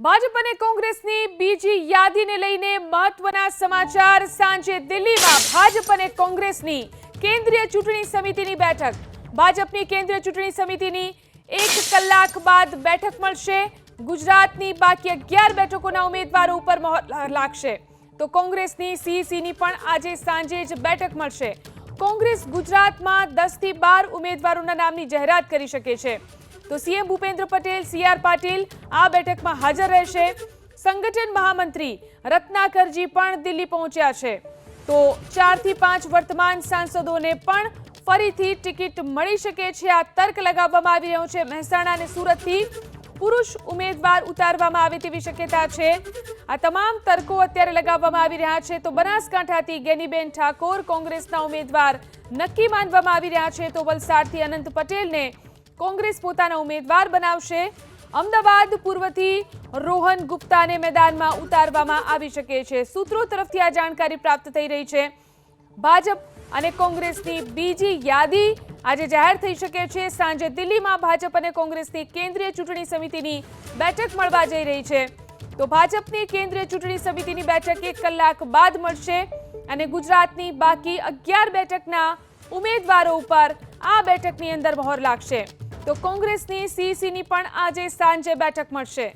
ભાજપ અને કોંગ્રેસની બીજી યાદીને લઈને મહત્વના સમાચાર। સાંજે દિલ્હીમાં ભાજપ અને કોંગ્રેસની કેન્દ્રીય ચૂંટણી સમિતિની બેઠક। ભાજપની કેન્દ્રીય ચૂંટણી સમિતિની 1 કલાક બાદ બેઠક મળશે। ગુજરાતની બાકી 11 બેઠકોના ઉમેદવારો ઉપર મહોર લાગશે, તો કોંગ્રેસની સીઈસીની પણ આજે સાંજે જ બેઠક મળશે। કોંગ્રેસ ગુજરાતમાં 10 થી 12 ઉમેદવારોના નામની જાહેરાત કરી શકે છે, તો સીએમ ભૂપેન્દ્ર પટેલ, સીઆર પાટીલ આ બેઠકમાં હાજર રહેશે। સંગઠન મહામંત્રી રત્નાકરજી પણ દિલ્હી પહોંચ્યા છે, તો 4 થી 5 વર્તમાન સાંસદોને પણ ફરીથી ટિકિટ મળી શકે છે। આ તર્ક લગાવવામાં આવી રહ્યો છે। મહેસાણા અને સુરતથી પુરુષ ઉમેદવાર ઉતારવામાં આવે તેવી શક્યતા છે। આ તમામ તર્કો અત્યારે લગાવવામાં આવી રહ્યા છે, તો બનાસકાંઠાથી ગેનીબેન ઠાકોર કોંગ્રેસના ઉમેદવાર નક્કી માનવામાં આવી રહ્યા છે, તો વલસાડથી અનંત પટેલને કોંગ્રેસ પોતાના ઉમેદવાર બનાવશે। અમદાવાદ પૂર્વથી રોહન ગુપ્તાને મેદાનમાં ઉતારવામાં આવી શકે છે। સૂત્રો તરફથી આ જાણકારી પ્રાપ્ત થઈ રહી છે। ભાજપ અને કોંગ્રેસની બીજી યાદી આજે જાહેર થઈ શકે છે। સાંજે દિલ્હીમાં ભાજપ અને કોંગ્રેસની કેન્દ્રીય ચૂંટણી સમિતિની બેઠક મળવા જઈ રહી છે, તો ભાજપની કેન્દ્રીય ચૂંટણી સમિતિની બેઠક 1 કલાક બાદ મળશે અને ગુજરાતની બાકી 11 બેઠકના ઉમેદવારો ઉપર આ બેઠકની અંદર મહોર લાગશે, તો કોંગ્રેસની સીઈસીની પણ આજે સાંજે બેઠક મળશે।